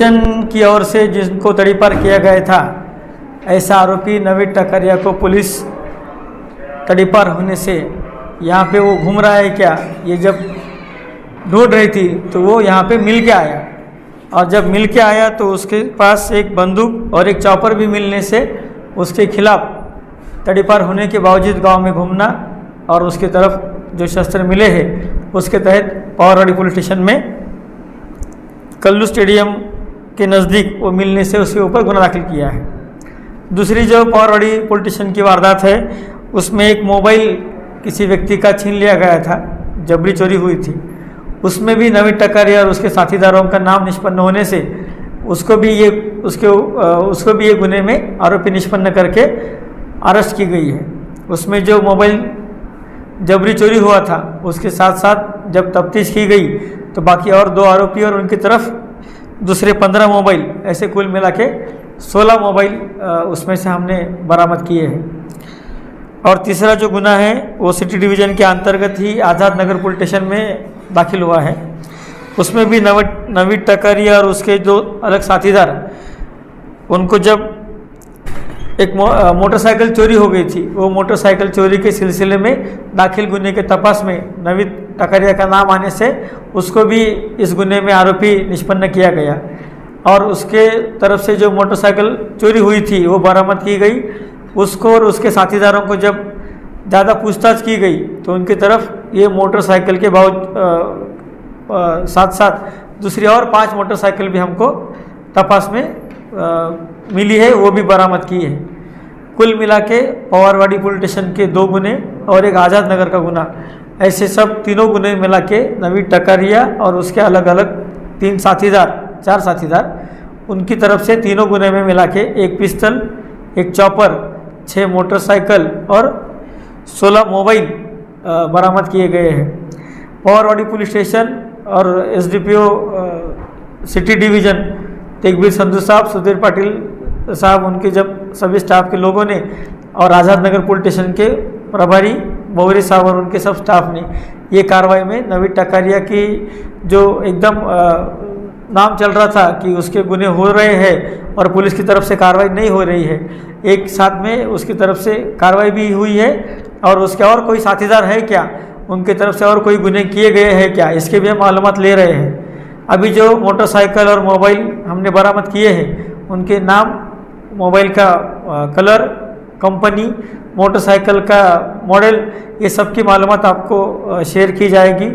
Station की ओर से जिनको तड़ीपार किया गया था, ऐसा आरोपी नवीन टकरिया को पुलिस तड़ीपार होने से यहाँ पे वो घूम रहा है क्या, ये जब ढूंढ रही थी तो वो यहाँ पे मिल के आया। और जब मिल के आया तो उसके पास एक बंदूक और एक चॉपर भी मिलने से उसके खिलाफ तड़ीपार होने के बावजूद गांव में घूमना और उसके तरफ जो शस्त्र मिले हैं उसके तहत पवारवाड़ी पुलिस स्टेशन में कल्लू स्टेडियम के नज़दीक वो मिलने से उसके ऊपर गुना दाखिल किया है। दूसरी जो पवारवाड़ी पुलिस स्टेशन की वारदात है उसमें एक मोबाइल किसी व्यक्ति का छीन लिया गया था, जबरी चोरी हुई थी। उसमें भी नवीन टकरिया और उसके साथीदारों का नाम निष्पन्न होने से उसको भी ये गुने में आरोपी निष्पन्न करके अरेस्ट की गई है। उसमें जो मोबाइल जबरी चोरी हुआ था उसके साथ साथ जब तफ्तीश की गई तो बाकी और 2 आरोपी और उनकी तरफ दूसरे 15 मोबाइल, ऐसे कुल मिला के 16 मोबाइल उसमें से हमने बरामद किए हैं। और तीसरा जो गुना है वो सिटी डिवीज़न के अंतर्गत ही आज़ाद नगर पुलिस स्टेशन में दाखिल हुआ है। उसमें भी नवीन टकरिया और उसके जो अलग साथीदार, उनको जब एक मोटरसाइकिल चोरी हो गई थी, वो मोटरसाइकिल चोरी के सिलसिले में दाखिल गुने के तपास में नवीन टकरिया का नाम आने से उसको भी इस गुने में आरोपी निष्पन्न किया गया। और उसके तरफ से जो मोटरसाइकिल चोरी हुई थी वो बरामद की गई। उसको और उसके साथीदारों को जब ज़्यादा पूछताछ की गई तो उनकी तरफ ये मोटरसाइकिल के साथ साथ दूसरी और 5 मोटरसाइकिल भी हमको तपास में मिली है, वो भी बरामद की है। कुल मिला के पवारवाड़ी पुलिस स्टेशन के 2 गुने और एक आज़ाद नगर का गुना, ऐसे सब तीनों गुने मिला के नवीन टकरिया और उसके अलग अलग 4 साथीदार, उनकी तरफ से तीनों गुने में मिला के 1 पिस्टल, 1 चॉपर, 6 मोटरसाइकिल और 16 मोबाइल बरामद किए गए हैं। पवारवाड़ी पुलिस स्टेशन और SDPO city division Tegbir Sandhu साहब, सुधीर पाटिल साहब, उनके जब सभी स्टाफ के लोगों ने और आज़ाद नगर पुलिस स्टेशन के प्रभारी मौरी साहब और उनके सब स्टाफ ने ये कार्रवाई में नवीन टकरिया की जो एकदम नाम चल रहा था कि उसके गुने हो रहे हैं और पुलिस की तरफ से कार्रवाई नहीं हो रही है, एक साथ में उसकी तरफ से कार्रवाई भी हुई है। और उसके और कोई साथीदार है क्या, उनकी तरफ से और कोई गुने किए गए हैं क्या, इसके भी हम मालूमात ले रहे हैं। अभी जो मोटरसाइकिल और मोबाइल हमने बरामद किए हैं उनके नाम, मोबाइल का कलर, कंपनी, मोटरसाइकिल का मॉडल, ये सब की मालूमात आपको शेयर की जाएगी।